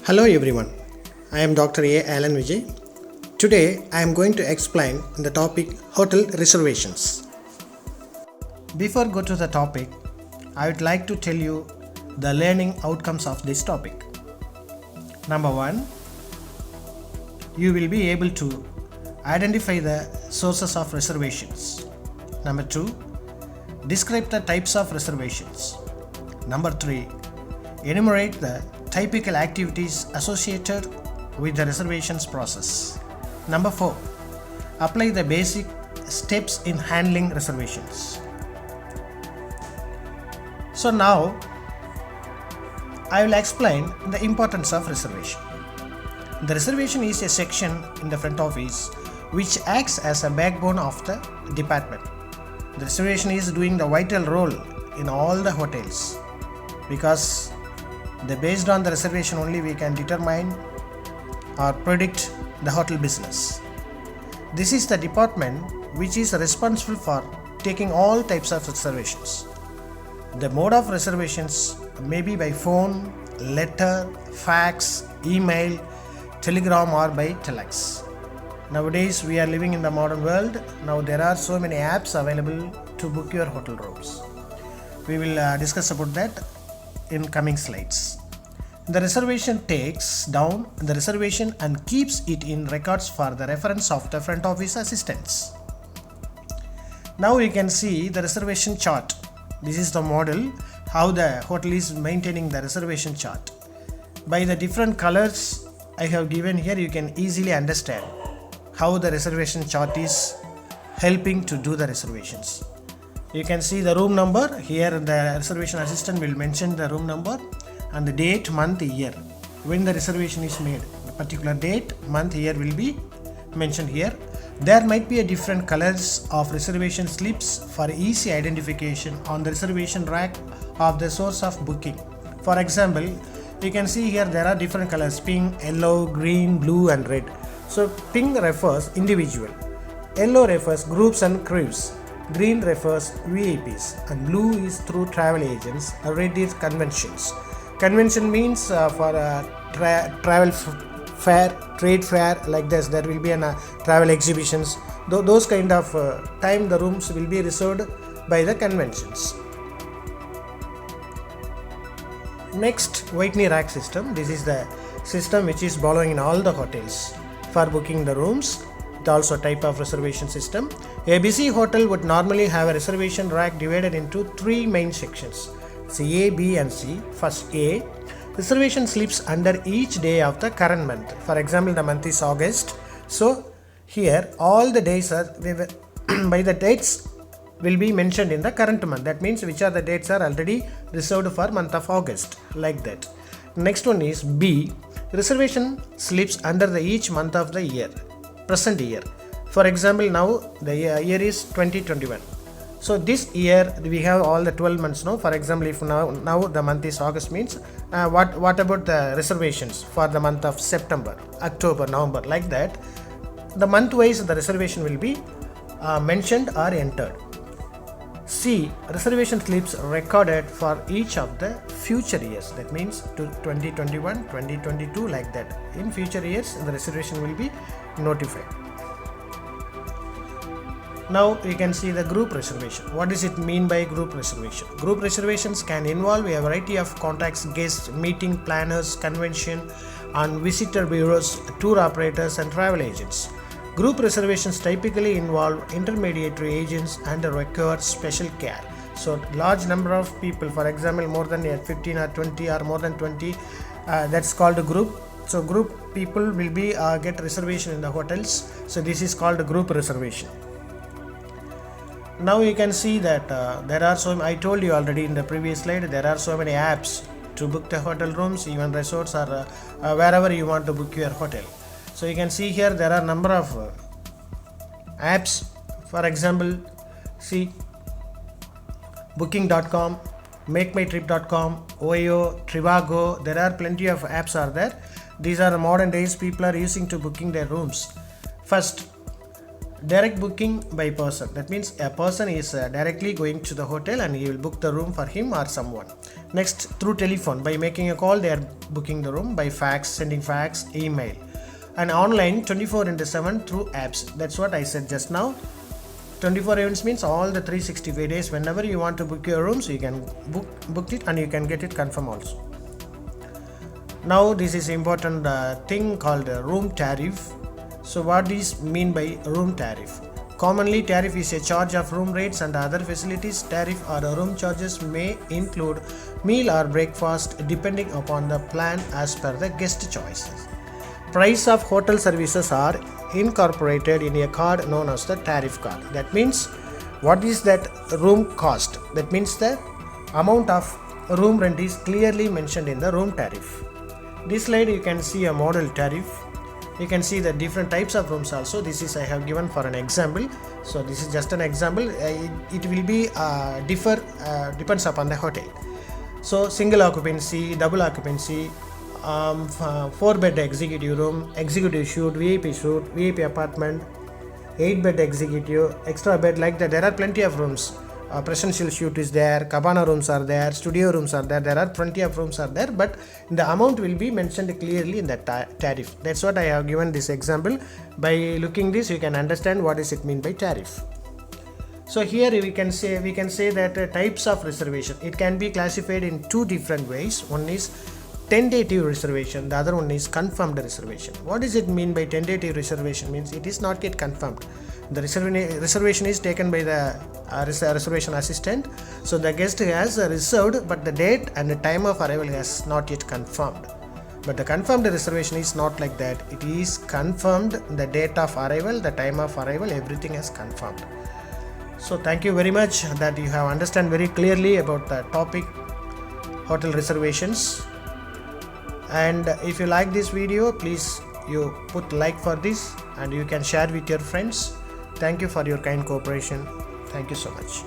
Hello everyone, I am Dr. A. Alan Vijay. Today I am going to explain the topic hotel reservations. Before go to the topic, I would like to tell you the learning outcomes of this topic. Number 1, you will be able to identify the sources of reservations. Number 2, describe the types of reservations. Number 3, enumerate the typical activities associated with the reservations process. Number 4, apply the basic steps in handling reservations. So now I will explain the importance of reservation. The reservation is a section in the front office which acts as a backbone of the department. The reservation is doing the vital role in all the hotels because based on the reservation only we can determine or predict the hotel business. This is the department which is responsible for taking all types of reservations. The mode of reservations may be by phone, letter, fax, email, telegram or by telex. Nowadays we are living in the modern world. Now there are so many apps available to book your hotel rooms. We will discuss about that in coming slides. The reservation takes down the reservation and keeps it in records for the reference of the front office assistants. Now you can see the reservation chart. This is the model how the hotel is maintaining the reservation chart. By the different colors I have given here, you can easily understand how the reservation chart is helping to do the reservations. You can see the room number. Here the reservation assistant will mention the room number and the date, month, year when the reservation is made. The particular date, month, year will be mentioned here. There might be a different colors of reservation slips for easy identification on the reservation rack of the source of booking. For example, you can see here there are different colors: pink, yellow, green, blue and red. So pink refers individual, yellow refers groups and crews, green refers VIPs, and blue is through travel agents, red is conventions. Convention means for travel fair, trade fair, like this there will be travel exhibitions. Those kind of time the rooms will be reserved by the conventions. Next, Whitney rack system. This is the system which is following in all the hotels for booking the rooms. It's also a type of reservation system. A busy hotel would normally have a reservation rack divided into 3 main sections. A, B and C. First A, reservation slips under each day of the current month. For example, the month is August. So here all the days are by the dates will be mentioned in the current month. That means which are the dates are already reserved for month of August, like that. Next one is B, reservation slips under the each month of the year, present year. For example, now the year is 2021. So this year we have all the 12 months now. For example, if now the month is August means what about the reservations for the month of September, October, November, like that. The month wise the reservation will be mentioned or entered. C, reservation slips recorded for each of the future years. That means to 2021, 2022, like that. In future years the reservation will be notified. Now you can see the group reservation. What does it mean by group reservation? Group reservations can involve a variety of contacts, guests, meeting planners, convention and visitor bureaus, tour operators and travel agents. Group reservations typically involve intermediary agents and require special care. So large number of people, for example more than 15 or 20 or more than 20, that's called a group. So group people will be get reservation in the hotels. So this is called a group reservation. Now you can see that there are I told you already in the previous slide, there are so many apps to book the hotel rooms, even resorts or wherever you want to book your hotel. So you can see here there are number of apps. For example, see booking.com, makemytrip.com, OYO, Trivago. There are plenty of apps are there. These are modern days people are using to booking their rooms. First, direct booking by person. That means a person is directly going to the hotel and he will book the room for him or someone. Next, through telephone, by making a call they are booking the room. By fax, sending fax, email, and online 24/7 through apps. That's what I said just now. 24 events means all the 365 days, whenever you want to book your room, so you can book it and you can get it confirmed also. Now this is important thing called room tariff. So what is mean by room tariff? Commonly, tariff is a charge of room rates and other facilities. Tariff or room charges may include meal or breakfast depending upon the plan as per the guest choices. Price of hotel services are incorporated in a card known as the tariff card. That means what is that room cost? That means the amount of room rent is clearly mentioned in the room tariff. This slide you can see a model tariff. You can see the different types of rooms also. This is I have given for an example. So this is just an example. It will be depends upon the hotel. So single occupancy, double occupancy, 4-bed executive room, executive suite, VIP apartment, 8-bed executive, extra bed, like that. There are plenty of rooms. Presidential suite is there, cabana rooms are there, studio rooms are there. There are plenty of rooms are there, but the amount will be mentioned clearly in the tariff. That's what I have given this example. By looking this, you can understand what is it mean by tariff. So here we can say that types of reservation. It can be classified in two different ways. One is tentative reservation, the other one is confirmed reservation. What does it mean by tentative reservation? Means it is not yet confirmed. The reservation is taken by the reservation assistant. So the guest has reserved, but the date and the time of arrival has not yet confirmed. But the confirmed reservation is not like that. It is confirmed, the date of arrival, the time of arrival, everything is confirmed. So thank you very much that you have understand very clearly about the topic hotel reservations. And if you like this video, please you put like for this and you can share with your friends. Thank you for your kind cooperation. Thank you so much.